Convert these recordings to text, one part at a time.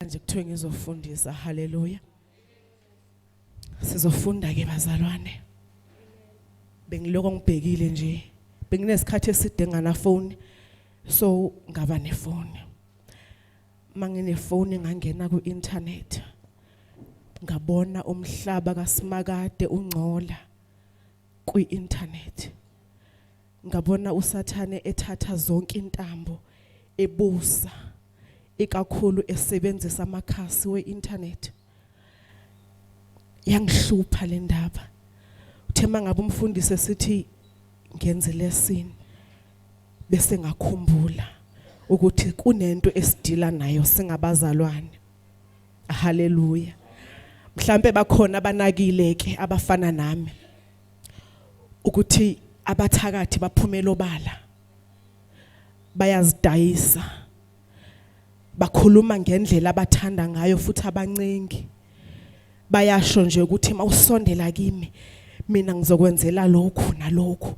Nje kuthiwe ngizofundisa. Haleluya. Sizofunda ke bazalwane. Bengiloko ngibhekile nje. Benginesikhathi eside ngana phone. So ngaba nefoni. Manginefoni ngangena ku internet. Ngabona umhlaba kaSimakade ungcola ku internet. Ngabona uSathane ethatha zonke intambo ebusa ikakhulu esebenzisa amakhasi we-internet. Yangihlupha le ndaba. Uthe mangabe umfundisi esithi ngenze lesson bese ngakhumbula ukuthi kunento esidila nayo singabazalwane. Haleluya. Mhlambe bakhona abanakile ke abafana nami ukuthi abathakathi baphumela obala bayazidayisa bakhuluma ngendlela abathanda ngayo futhi abancengi bayasho nje ukuthi mawusondela kimi mina ngizokwenzela lokhu nalokhu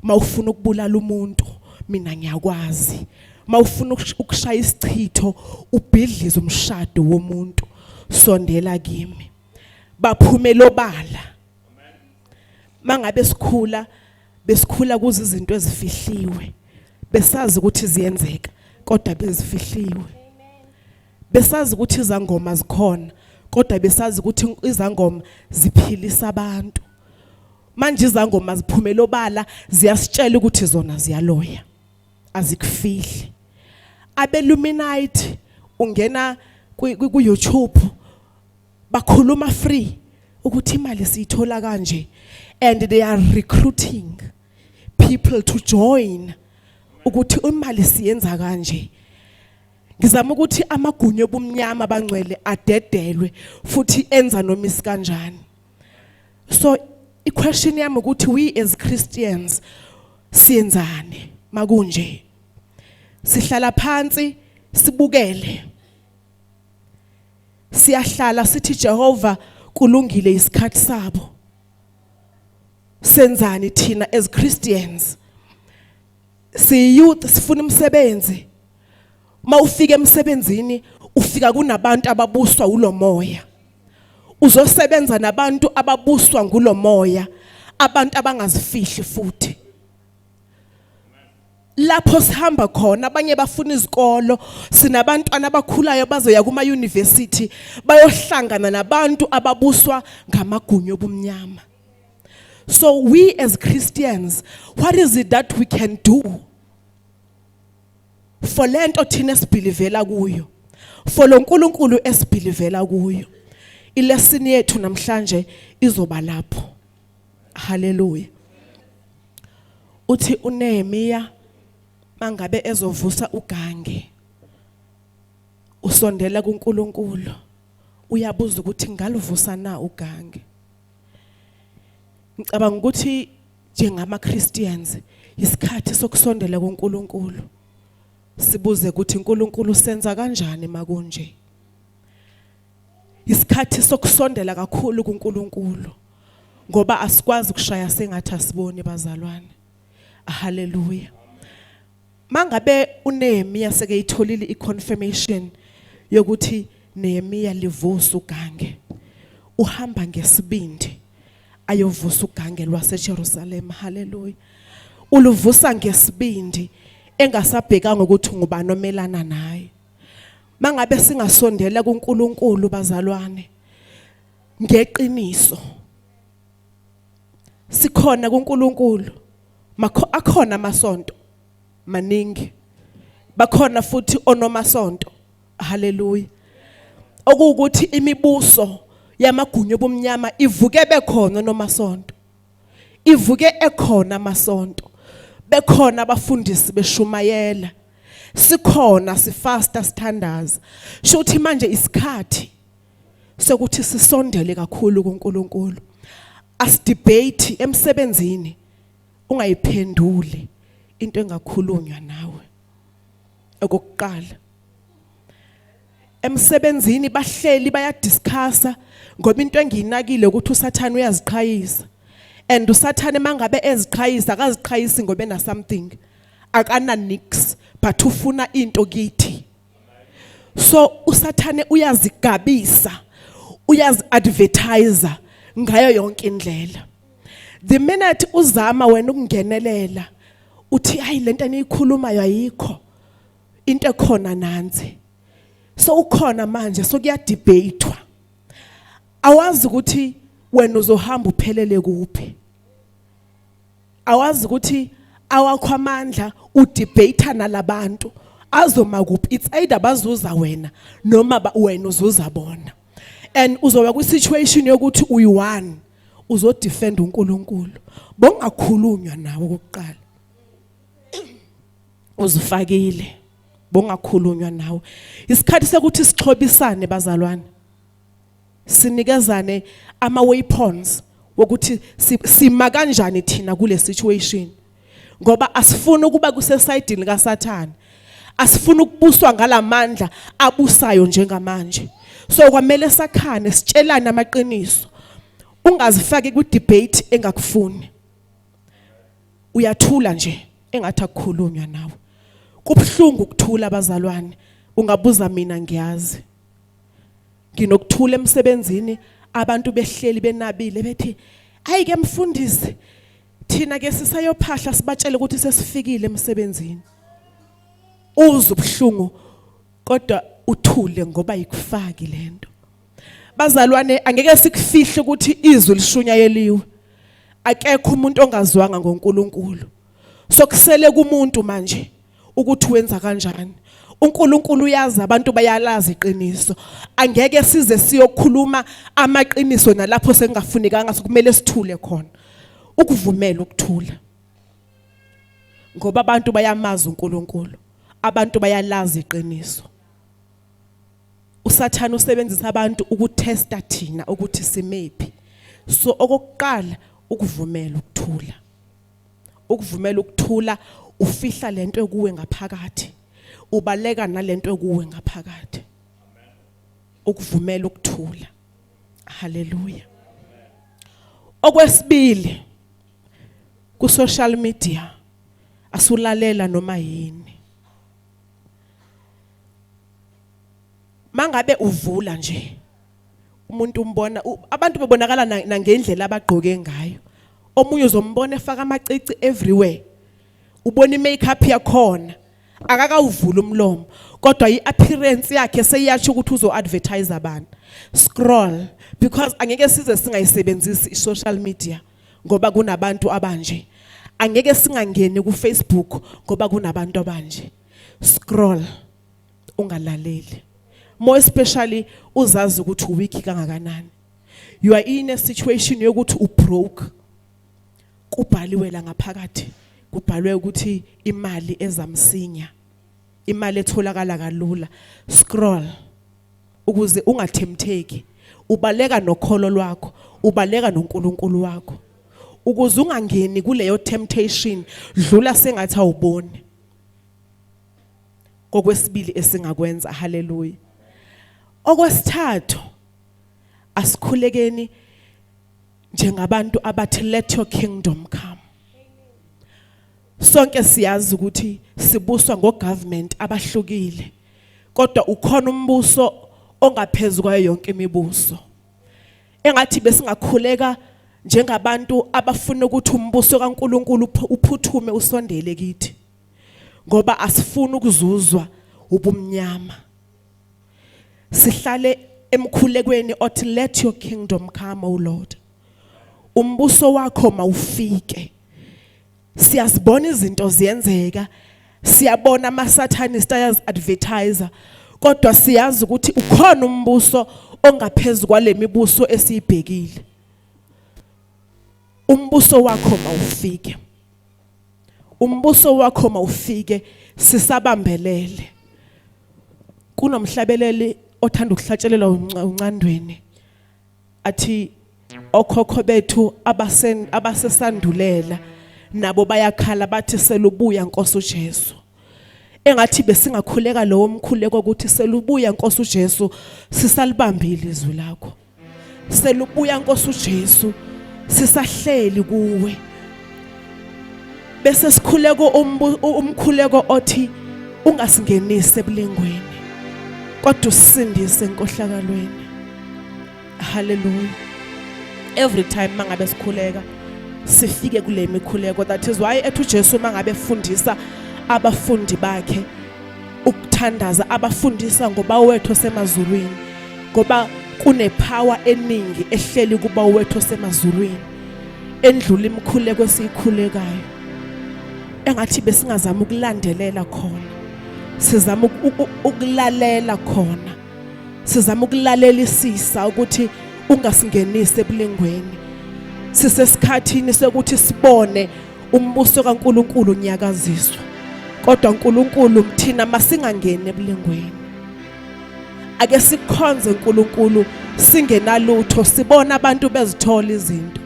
mawufuna ukubulala umuntu mina ngiyakwazi mawufuna ukushaya isichitho ubhidliza umshado womuntu sondela kimi baphumela obala mangabe besikhula kuzi izinto ezifihliwe besazi ukuthi ziyenzeka kodwa bezifihliwe besazi ukuthi izangoma zikhona kodwa besazi ukuthi izangoma ziphilisa abantu manje izangoma ziphumela obala ziyasitshela ukuthi zona ziyaloya azikufihli abeluminate ungena ku YouTube bakhuluma free ukuthi imali siyithola kanje and they are recruiting people to join ukuthi imali siyenza kanje. Ngizama ukuthi amagunyo obumnyama bangcwele adedelwe futhi enza noma isikanjani. So I question yami ukuthi we as Christians siyenzani makunje. Sihlala phansi sibukele. Siyahlala sithi Jehova kulungile isikhathi sabo. Senzani thina as Christians? Si youth sifuna umsebenzi. Mawufika emsebenzini ufika kunabantu ababuswa ulo moya. Uzosebenza nabantu ababuswa ngulo moya, abantu abangazifihli futhi. Lapho sihamba khona abanye bafuna izikolo, sinabantwana abakhulayo bazoya kuma university bayohlangana nabantu ababuswa ngamagunyo obumnyama. So we as Christians, what is it that we can do? For lento thina esibhilivela kuyo. For lo nkulunkulu esibhilivela kuyo. Ilesson yethu namhlanje izoba lapho. Hallelujah. Uthi uNehemiya mangabe ezovusa ugange. Usondela kuNkulunkulu. Uyabuza ukuthi ngaluvusa na ugange. Ngicabanga ukuthi njengama Christians isikhathi sokusondela kuNkulunkulu. Sibuze ukuthi uNkulunkulu senza kanjani makunje. Isikhathi sokusondela kakhulu kuNkulunkulu ngoba asikwazi ukushaya sengathi asibone bazalwane. Hallelujah. Mangabe uNehemiya seke itholile iconfirmation yokuthi Nehemiya livusa ugange. Uhamba ngesibindi ayovusa ugange lwaseJerusalem. Hallelujah. Uluvusa ngesibindi engasabhekanga ukuthi ngubani omelana naye. Mangabe singasondela kuNkulunkulu bazalwane ngeqiniso sikhona kuNkulunkulu akhona amasonto maningi bakhona futhi onomasonto. Hallelujah. Okuwukuthi imibuso yamagunyo obumnyama ivuke bekhona nomasonto ivuke ekhona amasonto bekhona abafundisi beshumayela sikhona sifasta sithandaza shothi manje isikhathi sokuthi sisondele kakhulu kuNkulunkulu asidebate emsebenzini ungayiphenduli into engakhulunywa nawe. Okuqala emsebenzini bahleli bayadiscussa ngoba into engiyinakile ukuthi uSathane uyaziqhayisa and uSathane mangabe eziqhayisa akaziqhayisi ngoba ena something akana nix but ufuna into kithi. So usathane uyazigabisa, uyazi-advertiser ngayo yonke indlela. The minute uzama wena ukungenelela, uthi hayi lento eniyikhulumayo ayikho, into ekhona nansi. So ukhona manje, so kuyadebatewa. Awazi ukuthi wena uzohamba uphelele kuphi. Awazi ukuthi awakho amandla udebate nalabantu azoma kuphi. It's either bazuza wena noma wena uzuza bona. And uzoba ku situation yokuthi uyi-one uzodefend uNkulunkulu. Bongakhulunywa nawe kokuqala. Uzifakile. Bongakhulunywa nawe. Isikhathi sokuthi sixhobisane bazalwane. Sinikezane ama weapons wokuthi sima kanjani thina kule situation. Ngoba asifuni ukuba kusesayidini kaSathane. Asifuni ukubuswa ngalamandla abusayo njengamanje. So kwamele sakhane sitshelane amaqiniso. Ungazifaki ku debate engakufuni. Uyathula nje engathi akukhulunywa nawe. Kubhlungu ukuthula abazalwane. Ungabuza mina ngiyazi. Nginokuthula emsebenzini abantu behleli benabile bethi ayike mfundisi thina ke sisayophahla sibatshele ukuthi sesifikile emsebenzini. Uzubhlungu kodwa uthule ngoba ikufaki lento. Bazalwane angeke sikufihle ukuthi izwi lishunyayeliwe. Akekho umuntu ongazwanga ngoNkulunkulu. So kusele kumuntu manje ukuthi wenza kanjani. uNkulunkulu uyazi abantu bayalazi iqiniso. Angeke size siyokhuluma amaqiniso nalapho sengafunikanga sokumele sithule khona. Ukuvumela ukuthula. Ngoba abantu bayamazi uNkulunkulu. Abantu bayalazi iqiniso. USathane usebenzisa abantu ukutesta thina ukuthi simephi. So okokuqala ukuvumela ukuthula. Ukuvumela ukuthula ufihla lento ekuwe ngaphakathi. Ubaleka nalento ekuwe ngaphakathi. Ukuvumela ukuthula. Hallelujah. Okwesibili ku social media asulalela noma yini. Mangabe uvula nje umuntu umbona abantu bebonakala nangendlela abagqoke ngayo. Omunye uzombona efaka amacici everywhere. Ubona imakeup yakhona. Akakawuvula umlomo kodwa iappearance yakhe seyathi ukuthi uzoadvertise abantu. Scroll because angeke size singayisebenzisi isocial media ngoba kunabantu abanje. Angeke singangeni ku Facebook ngoba kunabantu abanje. Scroll ungalaleli. More especially uzazi ukuthi uwiki kangakanani. You are in a situation yokuthi ubroke. Kubhaliwe la ngaphakathi. Kubhalwe ukuthi imali ezamsinya. Imali etholakala kalula. Scroll ukuze ungathemtheki. Ubaleka nokholo lwakho, ubaleka noNkulunkulu wakho. Ukuze ungangeni kuleyo temptation, dlula sengathi awuboni. Kokwesibili esingakwenza, hallelujah. Okwesithathu asikhulekeni njengabantu abathi let your kingdom come. Sonke siyazi ukuthi sibuswa ngogovernment abahlukile. Kodwa ukhona umbuso ongaphezulu kwayo yonke imibuso. Engathi besingakhuleka njengabantu abafuna ukuthi umbuso kaNkulunkulu uphuthume usondele kithi. Ngoba asifuni ukuzuzwa ubumnyama. Sihlale emkhulekweni othi let your kingdom come, O Lord. Umbuso wakho mawufike. Siyazibona izinto ziyenzeka. Siyabona amaSathanist ayaz-advertiser. Kodwa siyazi ukuthi ukhona umbuso ongaphezulu kwale mibuso esiyibhekile. Umbuso wakho mawufike. Umbuso wakho mawufike sisabambelele. Kunomhlabeleli othanda ukuhlatshelela uncandweni. Athi okhokho bethu abasesandulela nabo bayakhala bathi selubuya Nkosi uJesu. Engathi besingakhuleka lo mkhuleko ukuthi selubuya Nkosi uJesu sisalibambile izwi lakho. Selubuya Nkosi uJesu sisahleli kuwe. Bese sikhuleko umkhuleko othi ungasingenise ebulengweni. kodwa usindise enkohlakalweni. Hallelujah. Every time mangabe sikhuleka sifike kule mikhuleko. That is why ethu Jesu mangabe efundisa abafundi bakhe ukuthandaza, abafundisa ngoba wethu osemazulwini, ngoba kunepower eningi ehleli kuba wethu osemazulwini endlula imikhuleko esikhulekayo. Engathi besingazama ukulandelela khona, sizama ukulalela khona, sizama ukulalelisisa ukuthi ungasingenise ebulengweni. Sisesikhathini sokuthi sibone umbuso kaNkuluNkulu unyakaziswa, kodwa uNkulunkulu mthina masingangeni ebulengweni. Ake sikhonze uNkulunkulu singenalutho, sibona abantu bezithola izinto.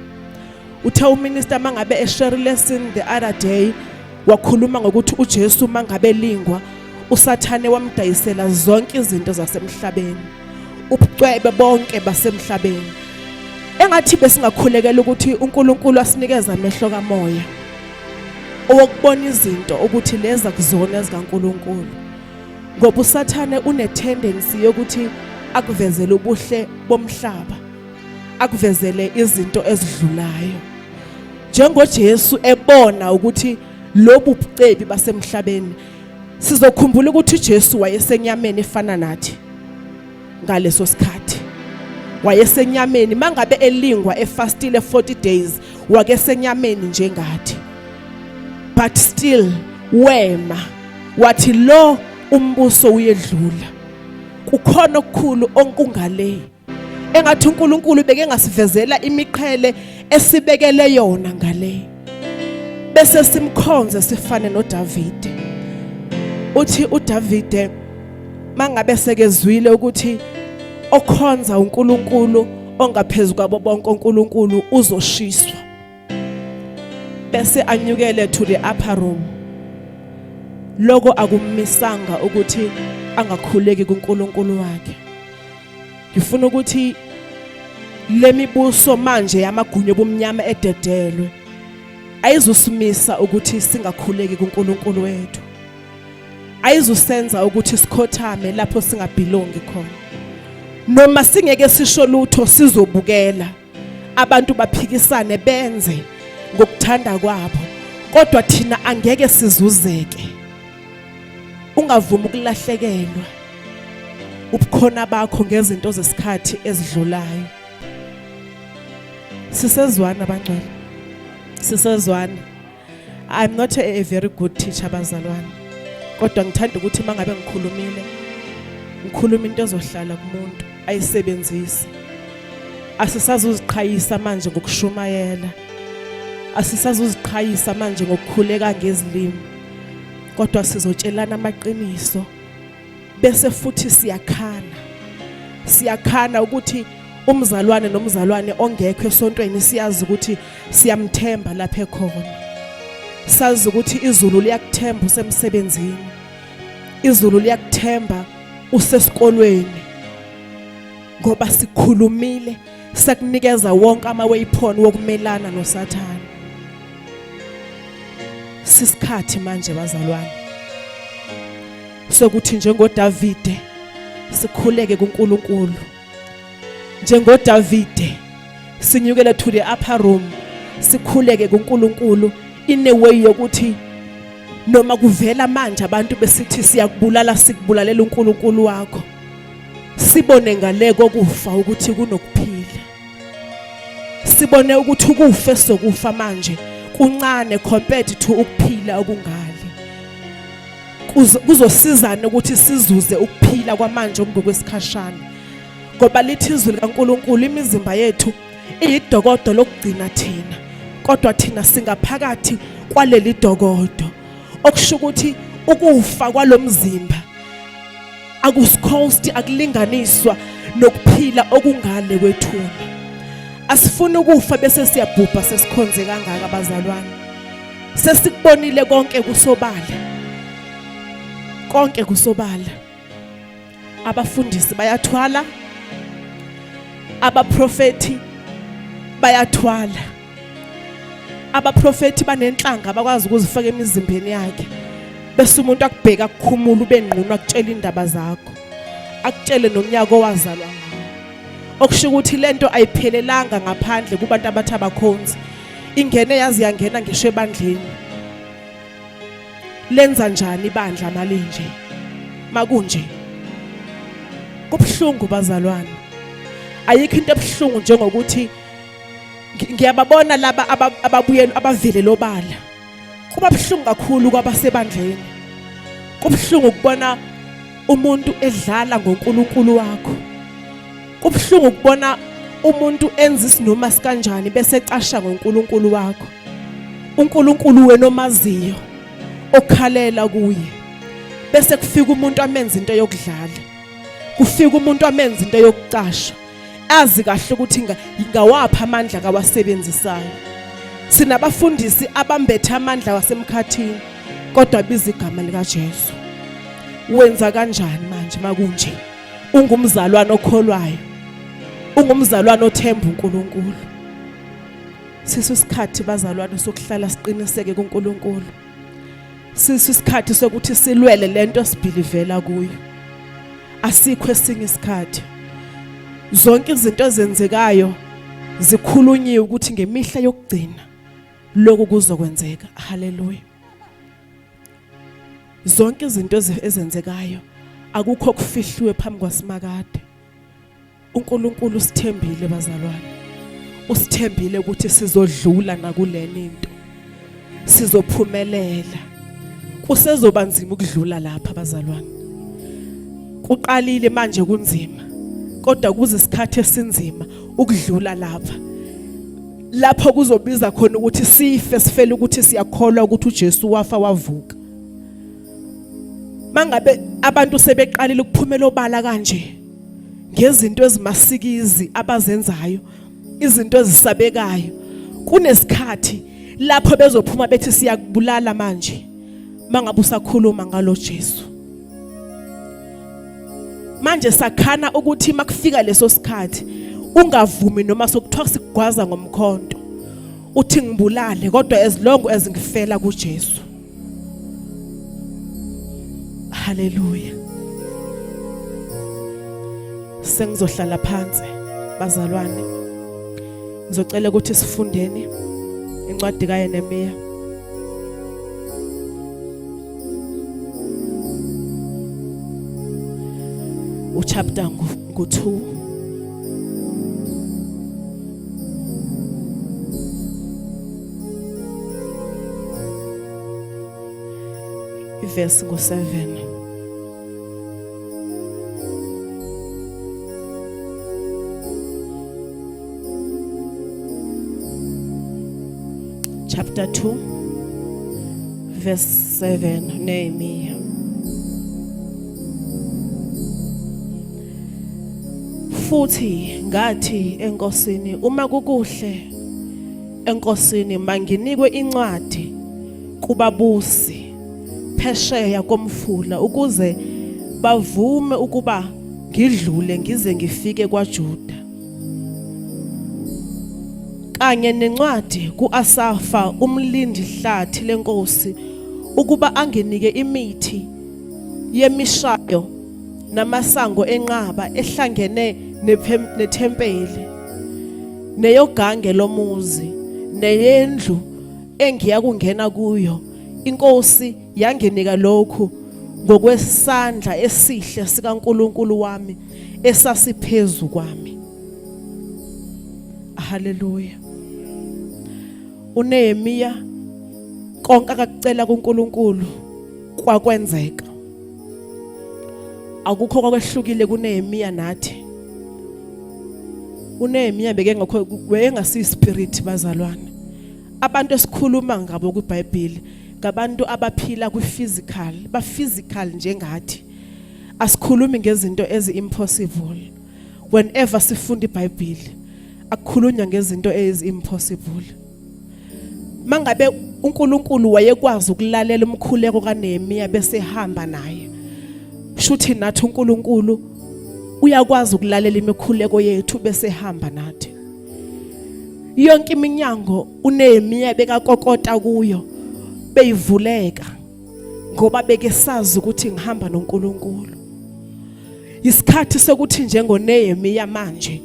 Uthe uminister mangabe eshare lesson the other day wakhuluma ngokuthi uJesu mangabe lingwa usathane wamdayisela zonke izinto zasemhlabeni, ubucwebe bonke basemhlabeni. Engathi besingakhulekela ukuthi uNkulunkulu asinikeza amehlo kamoya owokubona izinto ukuthi leza kuzona ezikaNkulunkulu, ngoba usathane une tendency yokuthi akuvezele ubuhle bomhlaba, akuvezele izinto ezidlulayo. NjengoJesu ebona ukuthi lobu bucebi basemhlabeni, sizokhumbula ukuthi uJesu wayesenyameni efana nathi ngaleso sikhathi. Wayesenyameni mangabe elingwa efastile 40 days, wake senyameni njengathi. But still wema wathi lo umbuso uyedlula, kukhona okukhulu onkungale. Engathi uNkulunkulu beke ngasivezela imiqhele esibekele yona ngale, bese simkhonze sifane noDavide. Uthi uDavide mangabe sekezwile ukuthi okhonza uNkulunkulu ongaphezulu kwabo bonke uNkulunkulu uzoshiswa, bese anyukele to the upper room. Lokho akumisanga ukuthi angakhuleki kuNkulunkulu wakhe. Ngifuna ukuthi lemibuso manje yamagunya obumnyama ededelwe ayizusimisa ukuthi singakhuleki kuNkulunkulu wethu, ayizusenza ukuthi sikhothame lapho singabelongi khona. Noma singeke sisho lutho sizobukela abantu baphikisane benze ngokuthanda kwabo, kodwa thina angeke sizuzeke. Ungavumi ukulahlekelwa ubukhona bakho ngezinto zesikhathi ezidlulayo. Sisezwana abangcwele, sisezwana. I'm not a very good teacher bazalwane, kodwa ngithanda ukuthi mangabe ngikhuluma into ezohlala kumuntu ayisebenzise. Asisazuziqhayisa manje ngokushumayela, asisazuziqhayisa manje ngokukhuleka ngezilimi, kodwa sizotshelana amaqiniso bese futhi siyakhana ukuthi umzalwane nomzalwane ongekho esontweni siyazi ukuthi siyamthemba lapha ekhona. Sazi ukuthi izulu liyakuthemba usemsebenzini, izulu liyakuthemba usesikolweni, ngoba sikhulumile sakunikeza wonke ama-waypoint wokumelana noSathane. Sisikhathi manje bazalwane sokuthi njengoDavide sikhuleke kuNkulunkulu, njengoDavide sinyukele to the upper room, sikhuleke kuNkulunkulu in a way yokuthi noma kuvela manje abantu besithi siyakubulala, sikubulalela uNkulunkulu wakho, sibone ngale kokufa ukuthi kunokuphila. Sibone ukuthi ukufa sokufa manje kuncane compared to ukuphila okungale. Kuzosizana ukuthi sizuze ukuphila kwamanje ngokwesikhashana, ngoba lithi izwi likaNkulunkulu imizimba yethu iyidokodo lokugcina thina, kodwa thina singaphakathi kwaleli dokodo, okusho ukuthi ukufa kwalomzimba akusikhosti, akulinganiswa nokuphila okungale kwethuna. Asifuni ukufa bese siyabhubha sesikhonze kangaka abazalwane. Sesikubonile konke kusobala. Abafundisi bayathwala, abaprofeti bayathwala. Abaprofeti banenhlanga bakwazi ukuzifaka emizimbeni yakhe, bese umuntu akubheka kukhumula ube ngqunu akutshela indaba zakho. akutshele nonyaka owazalwa ngawo. Okusho ukuthi lento ayiphelelanga ngaphandle kubantu abathi abakhonzi. Ingene yazi yangena ngisho ebandleni. Lenza njani ibandla malinje? Makunje. Kubhlungu bazalwane. Ayikho into ebhlungu njengokuthi ngiyababona laba ababuye abavile lobala. Kuba bhlungu kakhulu kwabasebandleni. Kubhlungu ukubona umuntu edlala ngoNkulunkulu wakho. Kubhlungu ukubona umuntu enza isinoma sikanjani bese ecasha ngoNkulunkulu wakho. uNkulunkulu wena omaziyo okhalela kuye. Bese kufika umuntu amenza into yokudlala. Kufika umuntu amenza into yokucasha. Azi kahle ukuthi ngawapha amandla kawasebenzisayo. Sinabafundisi abambethe amandla wasemkhathini kodwa biza igama lika Jesu. Wenza kanjani manje makunje? Ungumzalwane okholwayo. Ungumzalwane othemba uNkulunkulu. Sisikhathi bazalwane sokuhlala siqiniseke kuNkulunkulu. Sisikhathi sokuthi silwele lento sibhilivela kuyo. Asikho esinye isikhathi. Zonke izinto ezenzekayo zikhulunyiwe ukuthi ngemihla yokugcina lokho kuzokwenzeka. Haleluya. Zonke izinto ezenzekayo akukho kufihliwe phambi kwaSimakade. uNkulunkulu usithembile bazalwane. Usithembile ukuthi sizodlula nakulena into. Sizophumelela. Kusezoba nzima ukudlula lapha bazalwane. Kuqalile manje kunzima. Kodwa kuze isikhathi esinzima ukudlula lapha. Lapho kuzobiza khona ukuthi sife sifele ukuthi siyakholwa ukuthi uJesu wafa wavuka. Mangabe abantu sebeqalile ukuphumela obala kanje ngezinto ezimasikizi abazenzayo, izinto ezisabekayo, kunesikhathi lapho bezophuma bethi siyakubulala manje mangabe usakhuluma ngalo Jesu. Manje sakhana ukuthi makufika leso sikhathi ungavumi noma sokuthiwa sikugwaza ngomkhonto uthi ngibulale kodwa as long as ngifela kuJesu. Haleluya. Sengizohlala phansi bazalwane. Ngizocela ukuthi sifundeni incwadi kaYeremiya. Uchapter 2. Verse 7. Chapter 2 verse 7. Nehemiah. Futhi ngathi enkosini uma kukuhle enkosini manginikwe incwadi kubabusi phesheya komfula ukuze bavume ukuba ngidlule ngize ngifike kwaJuda, kanye nencwadi kuAsafa umlindi hlathi lenkosi ukuba angenike imithi yemishayo namasango enqaba ehlangene nethempeli neyogange lomuzi neyendlu engiya kungena kuyo. Inkosi yangenika lokhu ngokwesandla esihle sikaNkulunkulu wami esasiphezu kwami. Haleluya. uNehemiya konke akakucela kuNkulunkulu kwakwenzeka. Akukho okwehlukile kuNehemiya nathi. uNehemiya bekengasi spirit bazalwane. Abantu esikhuluma ngabo kuBhayibheli ngabantu abaphila kwi-physical, ba-physical njengathi. Asikhulumi ngezinto ezi-impossible. Whenever sifunda iBhayibheli akukhulunywa ngezinto ezi-impossible. Mangabe uNkulunkulu wayekwazi ukulalela umkhuleko kaNehemiya bese ehamba naye, shuthi nathi uNkulunkulu uyakwazi ukulalela imikhuleko yethu bese ehamba nathi. Yonke iminyango uNehemiya bekakokota kuyo beyivuleka ngoba bekesazi ukuthi ngihamba noNkulunkulu. Isikhathi sokuthi njengoNehemiya manje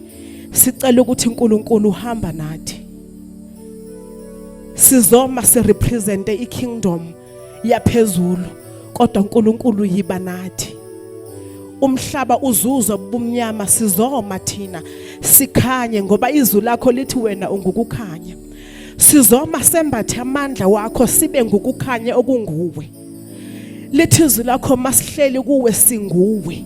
sicela ukuthi uNkulunkulu uhamba nathi. Sizoma se represent ikingdom yaphezulu kodwa uNkulunkulu yiba nathi. Umhlaba uzuzwa bumnyama sizoma thina sikhanye ngoba izwi lakho lithi wena ungukukhanya. Sizoma sembathe amandla wakho sibe ngukukhanya okunguwe. Lithi izwi lakho masihleli kuwe singuwe.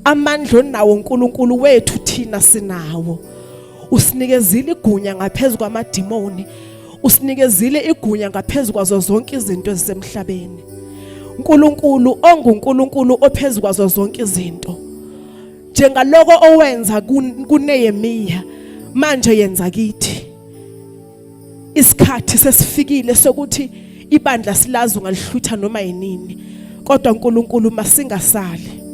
Amandla nawo uNkulunkulu wethu thina sinawo. Usinikezile igunya ngaphezulu kwamadimoni. Usinikezile igunya ngaphezulu kwazo zonke izinto ezisemhlabeni. uNkulunkulu onguNkulunkulu ophezulu kwazo zonke izinto. Njengaloko owenza kuNehemiya manje yenza kithi. Isikhathi sesifikile sokuthi ibandla silazi ungalihlutha noma yinini. Kodwa uNkulunkulu masingasali.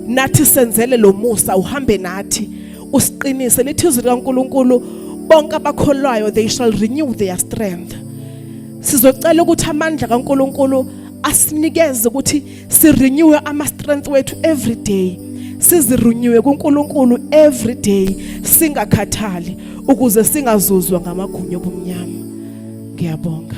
Nathi senzele lo musa uhambe nathi usiqinise lithi izwi likaNkulunkulu bonke abakholwayo they shall renew their strength. Sizocela ukuthi amandla kaNkulunkulu asinikeze ukuthi sirenew ama strength wethu every day. Sizirenew kuNkulunkulu every day singakhathali ukuze singazuzwa ngamagunya obumnyama. Ngiyabonga.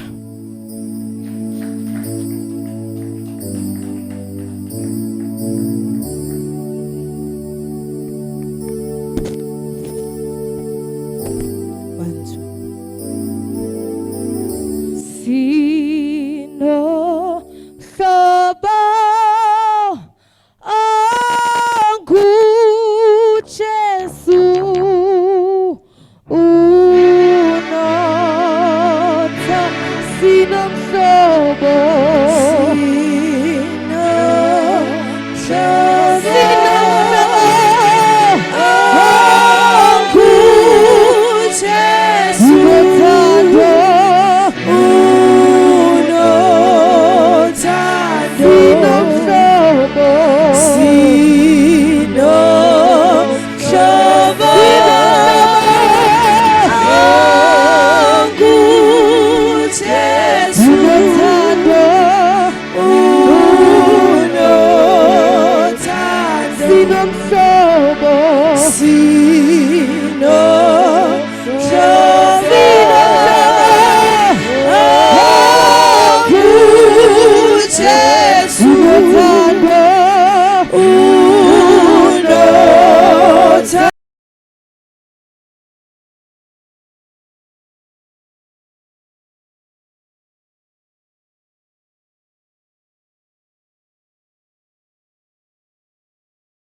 See